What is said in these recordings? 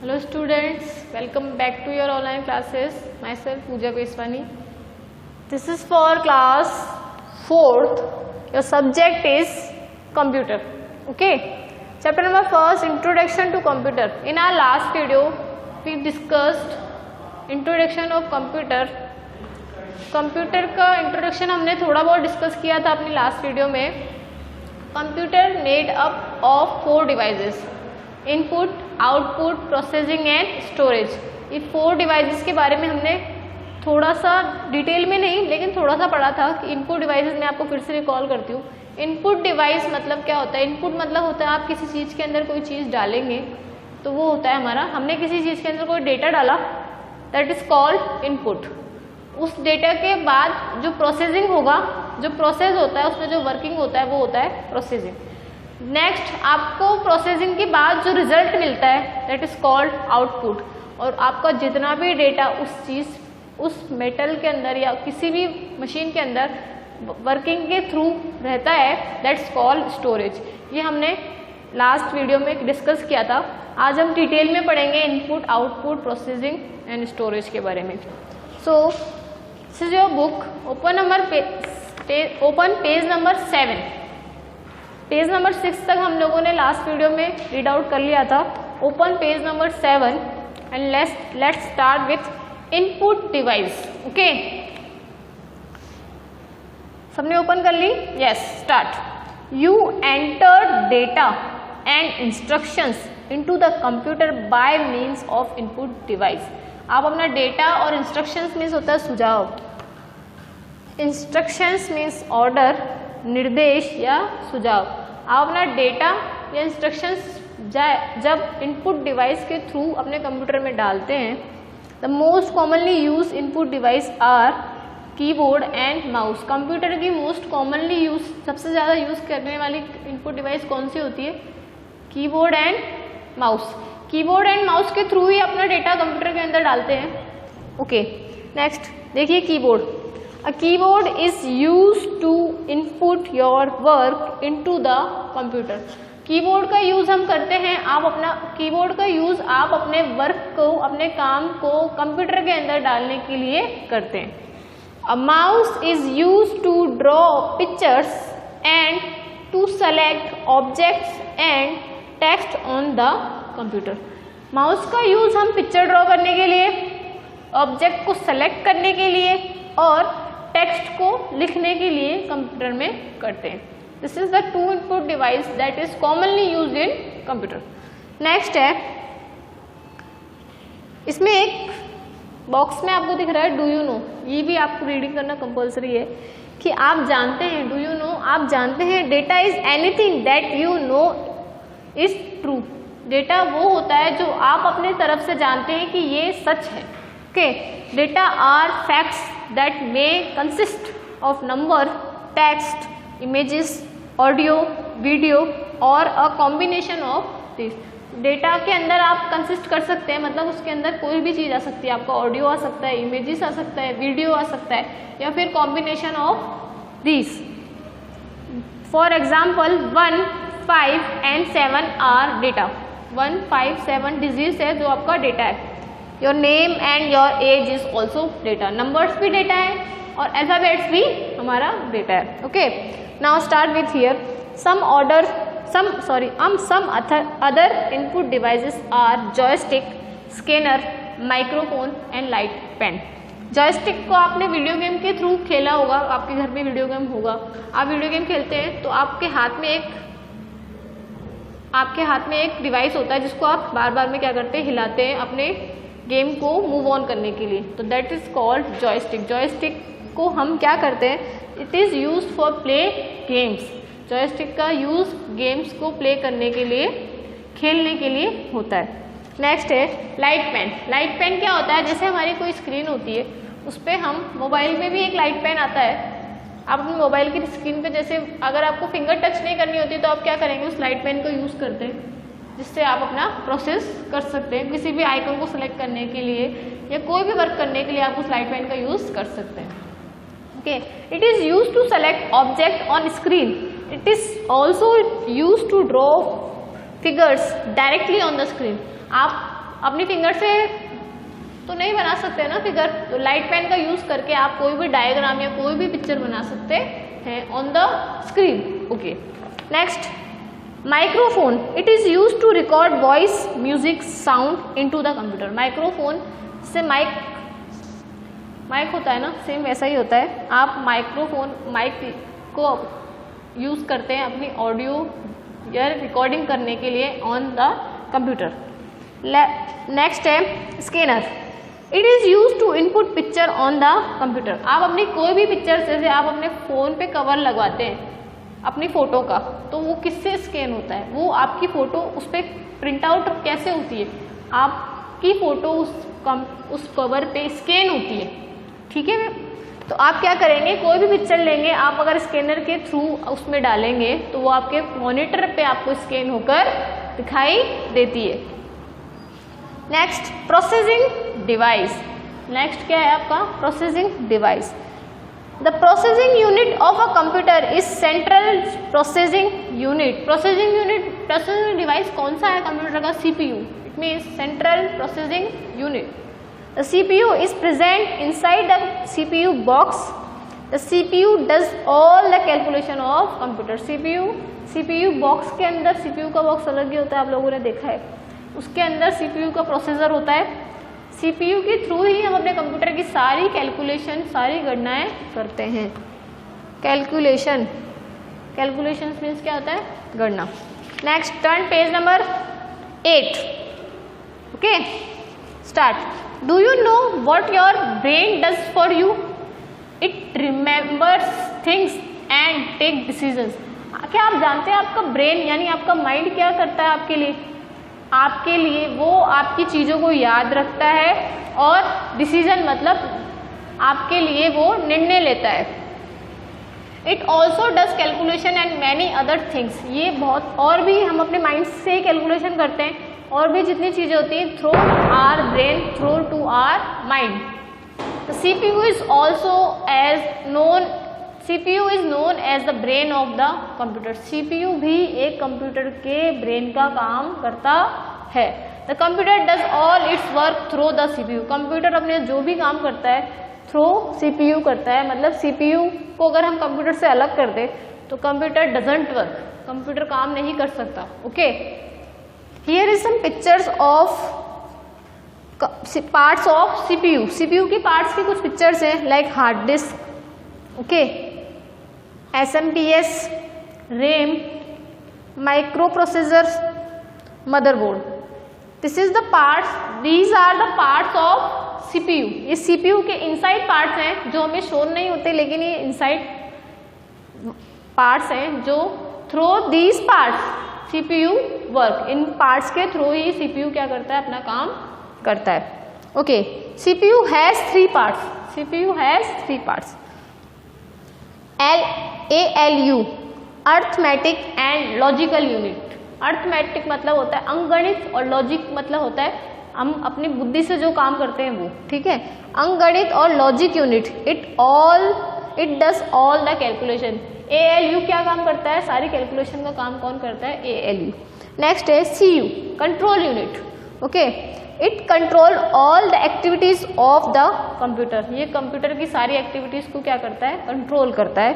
Hello students, welcome back to your online classes. Myself Pooja Keswani. This is for class 4th. Your subject is computer. Okay. Chapter number 1, Introduction to Computer. In our last video, we discussed introduction of computer. Computer का introduction हमने थोड़ा बहुत discuss किया था अपनी last video में. Computer made up of 4 devices, input, output, processing and storage. ये 4 devices के बारे में हमने थोड़ा सा डिटेल में नहीं लेकिन थोड़ा सा पढ़ा था कि इनपुट डिवाइसेस. मैं आपको फिर से रिकॉल करती हूँ. इनपुट डिवाइस मतलब क्या होता है? इनपुट मतलब होता है आप किसी चीज़ के अंदर कोई चीज़ डालेंगे तो वो होता है हमारा, हमने किसी चीज़ के अंदर कोई डेटा डाला, दैट इज कॉल्ड इनपुट. उस डेटा के बाद जो प्रोसेसिंग होगा, जो प्रोसेस होता है उसमें जो वर्किंग होता है वो होता है प्रोसेसिंग. नेक्स्ट आपको प्रोसेसिंग के बाद जो रिजल्ट मिलता है दैट इज कॉल्ड आउटपुट. और आपका जितना भी डेटा उस चीज़, उस मेटल के अंदर या किसी भी मशीन के अंदर वर्किंग के थ्रू रहता है दैट्स कॉल्ड स्टोरेज. ये हमने लास्ट वीडियो में डिस्कस किया था. आज हम डिटेल में पढ़ेंगे input, output, processing and storage के बारे में. So this is your book. Open page number 7. Page number 6 तक हम लोगों ने लास्ट वीडियो में रीड आउट कर लिया था. Open page number 7 and let's start with input device. Okay, सबने ओपन कर ली? Yes, start. You enter data and instructions into the computer by means of input device. आप अपना डेटा और इंस्ट्रक्शंस मीन्स होता है सुझाव, इंस्ट्रक्शंस मीन्स ऑर्डर, निर्देश या सुझाव. आप अपना डेटा या इंस्ट्रक्शंस जब इनपुट डिवाइस के थ्रू अपने कंप्यूटर में डालते हैं, the most commonly use input device are keyboard and mouse. Computer की मोस्ट कॉमनली यूज, सबसे ज़्यादा यूज करने वाली इनपुट डिवाइस कौन सी होती है? Keyboard and mouse. Keyboard and mouse के थ्रू ही अपना डेटा कंप्यूटर के अंदर डालते हैं. ओके, नेक्स्ट देखिए keyboard. A keyboard is used to input your work into the computer. Keyboard का यूज हम करते हैं, आप अपना कीबोर्ड का यूज आप अपने वर्क को, अपने काम को कंप्यूटर के अंदर डालने के लिए करते हैं. A mouse is used to draw pictures and to select objects and text on the computer. Mouse का यूज हम पिक्चर ड्रॉ करने के लिए, ऑब्जेक्ट को सेलेक्ट करने के लिए और टेक्स्ट को लिखने के लिए कंप्यूटर में करते हैं. This is the 2 input device that is commonly used in computer. Next है, इसमें एक बॉक्स में आपको दिख रहा है डू यू नो. ये भी आपको रीडिंग करना कंपल्सरी है कि आप जानते हैं. डू यू नो, आप जानते हैं. Data is anything that you know is true. Data वो होता है जो आप अपने तरफ से जानते हैं कि ये सच है. Okay, data are facts that may consist of number, text, images, audio, video or a combination of these. Data के अंदर आप कंसिस्ट कर सकते हैं, मतलब उसके अंदर कोई भी चीज़ आ सकती है. आपका ऑडियो आ सकता है, इमेजेस आ सकता है, वीडियो आ सकता है या फिर combination of these. For example 1, 5 and 7 are data. 1, 5, 7 digit है जो आपका डेटा है. Your name and your age is also data. Numbers भी डेटा है और अल्फाबेट्स भी हमारा डेटा है. Okay, now start with here some other input devices are joystick, scanner, microphone and light pen. Joystick को आपने वीडियो गेम के through खेला होगा, आपके घर में वीडियो गेम होगा. आप वीडियो गेम खेलते हैं तो आपके हाथ में एक डिवाइस होता है जिसको आप बार बार में क्या करते हैं, हिलाते हैं अपने गेम को मूव ऑन करने के लिए. तो that is called joystick. Joystick को हम क्या करते हैं, it is use for play games. Joystick का यूज गेम्स को प्ले करने के लिए, खेलने के लिए होता है. नेक्स्ट है लाइट पेन. लाइट पेन क्या होता है? जैसे हमारी कोई स्क्रीन होती है उस पर हम, मोबाइल में भी एक लाइट पेन आता है. आप अपने मोबाइल की स्क्रीन पे जैसे अगर आपको फिंगर टच नहीं करनी होती तो आप क्या करेंगे, उस लाइट पेन को यूज़ करते हैं जिससे आप अपना प्रोसेस कर सकते हैं. किसी भी आइकन को सिलेक्ट करने के लिए या कोई भी वर्क करने के लिए आप उस लाइट पेन का यूज़ कर सकते हैं. Okay, it is use to select object on screen. It is also use to draw figures directly on the screen. आप अपनी फिंगर से तो नहीं बना सकते ना फिगर, तो लाइट पेन का यूज करके आप कोई भी डायग्राम या कोई भी पिक्चर बना सकते हैं on the screen. Okay, next microphone, it is use to record voice, music, sound into the computer. Microphone से माइक होता है ना, सेम वैसा ही होता है। आप माइक को यूज करते हैं अपनी ऑडियो या रिकॉर्डिंग करने के लिए ऑन द कंप्यूटर। नेक्स्ट है scanner, it is use to input picture on the computer. आप अपनी कोई भी पिक्चर जैसे आप अपने फोन पे कवर लगवाते हैं अपनी फोटो का, तो वो किससे स्कैन होता है, वो आपकी फोटो उस पर प्रिंट आउट कैसे होती है, आपकी फोटो उस कवर पे स्कैन होती है। ठीक है, तो आप क्या करेंगे, कोई भी पिक्चर लेंगे, आप अगर स्कैनर के थ्रू उसमें डालेंगे तो वो आपके मॉनिटर पे आपको स्कैन होकर दिखाई देती है। नेक्स्ट प्रोसेसिंग डिवाइस, नेक्स्ट क्या है आपका processing device. The processing unit of a computer is central processing unit. Processing device कौन सा है कंप्यूटर का, CPU, it means central processing unit. The CPU is present inside the CPU box. The CPU does all the calculation of computer. CPU box के अंदर, CPU का box अलग ही होता है, आप लोगों ने देखा है, उसके अंदर CPU का प्रोसेसर होता है। CPU के थ्रू ही हम अपने कंप्यूटर की सारी कैलकुलेशन, सारी गणनाएं करते हैं। कैलकुलेशन मीन्स क्या होता है, गणना। Next turn page number 8। Okay, start. Do you know what your brain does for you? It remembers things and take decisions. क्या आप जानते हैं आपका ब्रेन यानी आपका माइंड क्या करता है आपके लिए? आपके लिए वो आपकी चीज़ों को याद रखता है और डिसीजन मतलब आपके लिए वो निर्णय लेता है। It also does calculation and many other things. ये बहुत और भी हम अपने माइंड से ही कैलकुलेशन करते हैं, और भी जितनी चीजें होती हैं through our brain, through to our mind. CPU is known as the brain of the computer. CPU भी एक कंप्यूटर के ब्रेन का काम करता है। The computer does all its work through the CPU. Computer अपने जो भी काम करता है थ्रू CPU करता है, मतलब CPU को अगर हम कंप्यूटर से अलग कर दे तो कंप्यूटर डजंट वर्क, कंप्यूटर काम नहीं कर सकता। Okay, Here is some pictures of parts of CPU. CPU की parts की कुछ pictures हैं, like hard disk, okay, SMPS, RAM, microprocessor, motherboard. This is the parts. These are the parts of CPU. ये CPU के inside parts हैं जो हमें show नहीं होते, लेकिन ये inside parts हैं जो through these parts CPU work, in parts के थ्रू ही CPU क्या करता है, अपना काम करता है। Okay, CPU has 3 parts. ALU, arithmetic and logical unit. Arithmetic मतलब होता है अंकगणित और लॉजिक मतलब होता है हम अपनी बुद्धि से जो काम करते हैं वो। ठीक है, अंकगणित और logic unit, it does all the calculation. ALU क्या काम करता है, सारी कैलकुलेशन का काम कौन करता है, ALU। नेक्स्ट है CU, control unit. Okay, it control all the activities of the computer. ये कंप्यूटर की सारी एक्टिविटीज को क्या करता है, कंट्रोल करता है।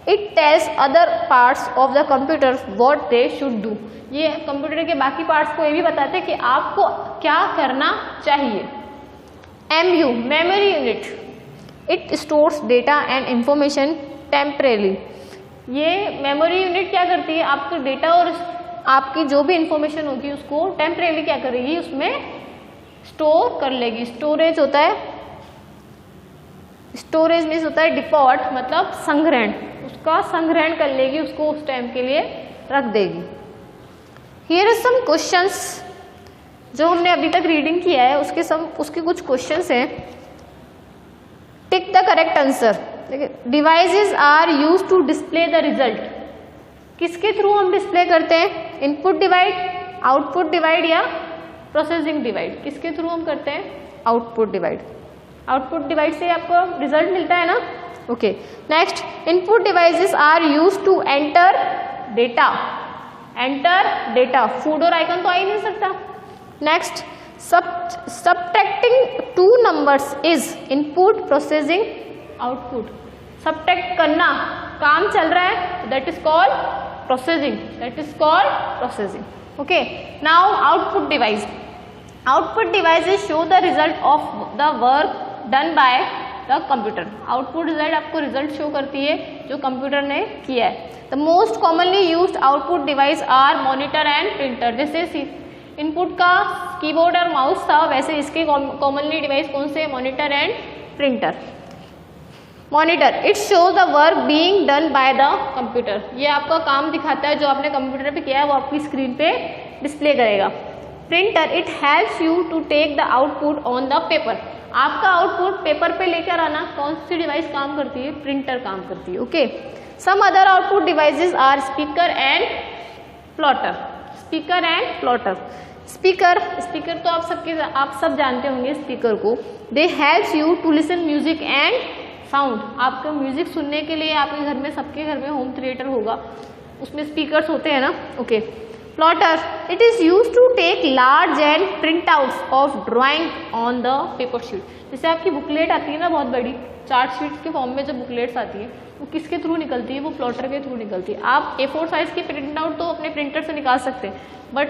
It tells other parts of the computer what they should do. ये कंप्यूटर के बाकी पार्ट्स को ये भी बताते हैं कि आपको क्या करना चाहिए। MU, memory unit, it stores data and information temporarily. ये मेमोरी यूनिट क्या करती है, आपका डेटा और आपकी जो भी इंफॉर्मेशन होगी उसको टेम्परेली क्या करेगी, उसमें स्टोर कर लेगी। स्टोरेज होता है, स्टोरेज मीन्स होता है डिपॉट, मतलब संग्रहण, उसका संग्रहण कर लेगी, उसको उस टाइम के लिए रख देगी। हियर इज सम क्वेश्चंस जो हमने अभी तक रीडिंग किया है, उसके कुछ क्वेश्चंस हैं। Tick the correct answer. Devices are use to display the result. किसके थ्रू हम डिस्प्ले करते हैं, इनपुट डिवाइड, आउटपुट डिवाइड या प्रोसेसिंग डिवाइड। किसके थ्रू हम करते हैं, आउटपुट डिवाइड। आउटपुट डिवाइड से आपको रिजल्ट मिलता है ना। Okay, next, input devices are use to enter data. Enter data, food और आइकन तो आ ही नहीं सकता। Next, subtracting two numbers is input, processing, output. Subtract करना काम चल रहा है, that is called processing, that is called processing. Okay, now output device. Output devices show the result of the work done by the computer. Output result आपको result show करती है जो computer ने किया है। The most commonly used output device are monitor and printer. जैसे input का keyboard और माउस था, वैसे इसके कॉमनली डिवाइस कौन से? Monitor and printer. Monitor, it shows the work being done by the computer. ये आपका काम दिखाता है जो आपने कंप्यूटर पे किया है वो आपकी स्क्रीन पे डिस्प्ले करेगा। Printer, it helps you to take the output on the paper. आपका आउटपुट पेपर पे लेकर आना कौन सी डिवाइस काम करती है? प्रिंटर काम करती है। Okay, some other output devices are speaker and plotter. Speaker and plotter. Speaker तो आप सब जानते होंगे स्पीकर को। They helps you to listen music and sound. आपको म्यूजिक सुनने के लिए आपके घर में, सबके घर में होम थिएटर होगा, उसमें स्पीकर्स होते हैं ना। Okay, plotter, it is use to take large and print outs of drawing on the paper sheet. जैसे आपकी बुकलेट आती है ना बहुत बड़ी, चार्ट शीट के फॉर्म में जब बुकलेट्स आती है वो किसके थ्रू निकलती है? वो प्लॉटर के थ्रू निकलती है। आप A4 साइज की प्रिंट आउट तो अपने प्रिंटर से निकाल सकते हैं, बट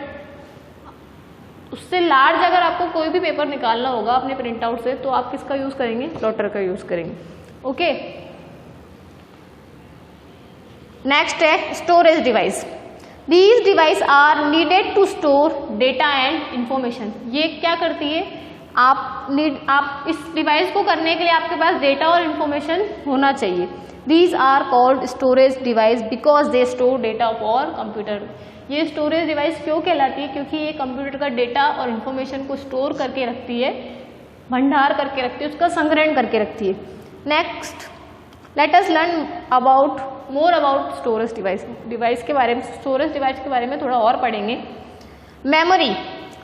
उससे लार्ज अगर आपको कोई भी पेपर निकालना होगा अपने प्रिंट आउट से तो आप किसका यूज करेंगे? प्लॉटर का यूज करेंगे। ओके, नेक्स्ट है storage device. These devices are needed to store data and information। ये क्या करती है? आप इस डिवाइस को करने के लिए आपके पास डेटा और इंफॉर्मेशन होना चाहिए। These are called storage device because they store data for computer। ये स्टोरेज डिवाइस क्यों कहलाती है? क्योंकि ये कंप्यूटर का डेटा और इंफॉर्मेशन को स्टोर करके रखती है, भंडार करके रखती है, उसका संग्रहण करके रखती है। Next, let us learn more about storage device के बारे में। स्टोरेज डिवाइस के बारे में थोड़ा और पढ़ेंगे। Memory,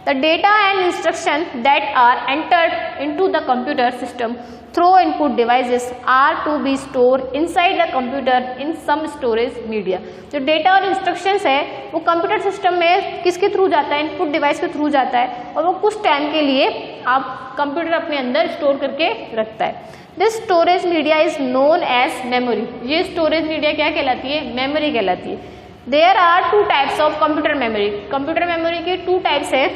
the data and instruction that are entered into the computer system through input devices are to be store inside the computer in some storage media. जो डेटा और इंस्ट्रक्शंस है वो कंप्यूटर सिस्टम में किसके थ्रू जाता है? Input device के through जाता है और वो कुछ टाइम के लिए आप कंप्यूटर अपने अंदर स्टोर करके रखता है। This storage media is known as memory. ये स्टोरेज मीडिया क्या कहलाती है? मेमोरी कहलाती है। There are two types of computer memory. Computer memory के टू टाइप्स है।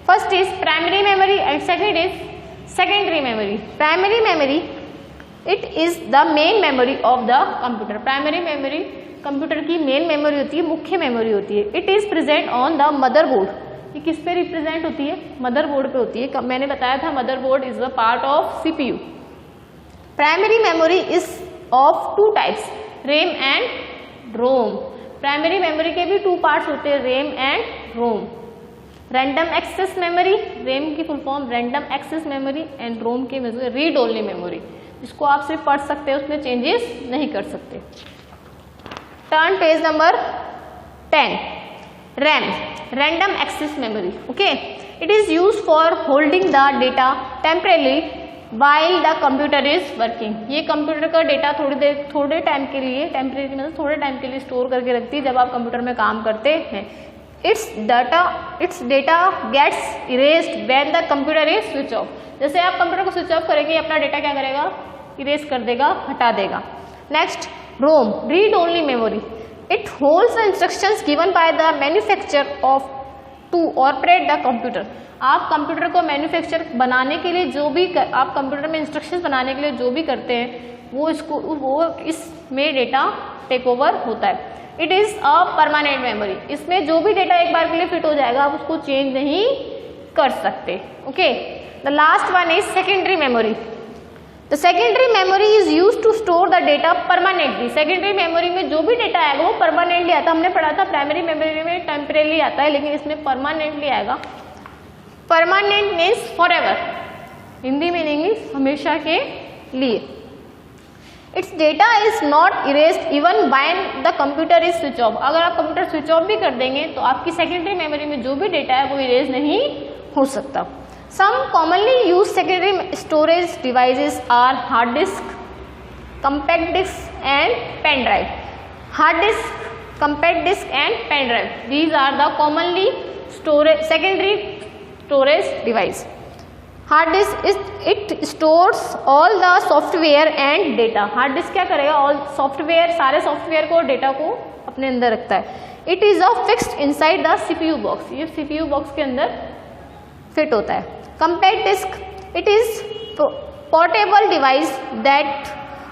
First is primary memory and second is secondary memory. Primary memory, it is the main memory of the computer. Primary memory computer की main memory होती है, मुख्य memory होती है। It is present on the motherboard. ये किस पे represent होती है? मदरबोर्ड पे होती है। मैंने बताया था motherboard is the part of CPU। Primary memory is of two types, RAM and ROM. Primary memory के भी टू पार्ट्स होते हैं, RAM and ROM. Random access memory, RAM की full form random access memory and ROM की read only memory, जिसको आप सिर्फ पढ़ सकते हैं, उसमें चेंजेस नहीं कर सकते। Turn page number 10। RAM, random access memory. Okay, it is use for holding the data temporarily while the computer is working. ये कंप्यूटर का डेटा थोड़े टाइम के लिए, टेम्परेरी मतलब थोड़े टाइम के लिए स्टोर करके रखती है जब आप कंप्यूटर में काम करते हैं। Its data gets erased when the computer is switch off. जैसे आप कंप्यूटर को स्विच ऑफ करेंगे अपना डेटा क्या करेगा? इरेज कर देगा, हटा देगा। Next, ROM, read only memory. It holds the instructions given by the manufacturer of to operate the computer. आप कंप्यूटर को मैन्युफैक्चर बनाने के लिए जो भी आप कंप्यूटर में इंस्ट्रक्शंस बनाने के लिए जो भी करते हैं वो इसमें डेटा टेक ओवर होता है। It is a permanent memory. इसमें जो भी डेटा एक बार के लिए फिट हो जाएगा आप उसको चेंज नहीं कर सकते। Okay, the last one is secondary memory. The secondary memory is use to store the data permanently. Secondary memory में जो भी डेटा आएगा वो परमानेंटली आता है। हमने पढ़ा था प्राइमरी मेमोरी में टेम्परेरी आता है, लेकिन इसमें परमानेंटली आएगा। Permanent means for ever, Hindi meaning is हमेशा के लिए। It's data is not erased even when the computer is switch of. अगर आप कंप्यूटर स्विच ऑफ भी कर देंगे तो आपकी सेकेंडरी मेमोरी में जो भी डेटा है वो इरेज नहीं हो सकता। Some commonly use secondary storage devices are hard disk, compact disk and pen drive. Hard disk, compact disk and pen drive, these are the commonly storage secondary storage device. Hard disk it stores all the software and data. Hard disk क्या करेगा, all software, सारे software को, data को अपने अंदर रखता है। It is a fixed inside the CPU box, ये सीपीयू बॉक्स के अंदर फिट होता है। Compact disc it is portable device that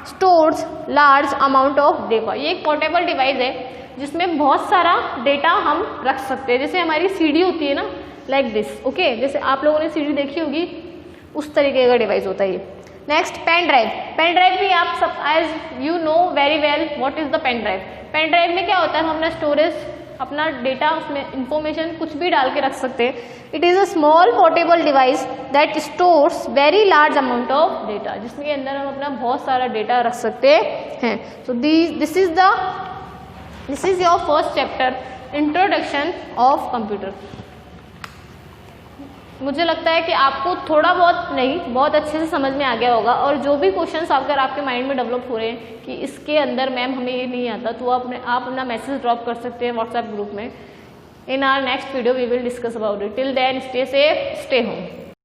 stores large amount of data. ये एक पोर्टेबल डिवाइस है जिसमें बहुत सारा डेटा हम रख सकते हैं, जैसे हमारी सीडी होती है ना, लाइक दिस, ओके, जैसे आप लोगों ने सीडी देखी होगी उस तरीके का डिवाइस होता है ये। Next pen drive. Pen drive भी आप सब as you know very well what is the pen drive. Pen drive में क्या होता है, हम अपना स्टोरेज, अपना डेटा, उसमें इंफॉर्मेशन कुछ भी डाल के रख सकते हैं। It is a small portable device that stores very large amount of data, जिसके अंदर हम अपना बहुत सारा डेटा रख सकते हैं। सो this is your first chapter, introduction of computer. मुझे लगता है कि आपको थोड़ा बहुत नहीं, बहुत अच्छे से समझ में आ गया होगा। और जो भी क्वेश्चंस अगर आपके माइंड में डेवलप हो रहे हैं कि इसके अंदर मैम हमें ये नहीं आता, तो आप अपना मैसेज ड्रॉप कर सकते हैं व्हाट्सएप ग्रुप में। In our next video we will discuss about it. Till then stay safe, stay home.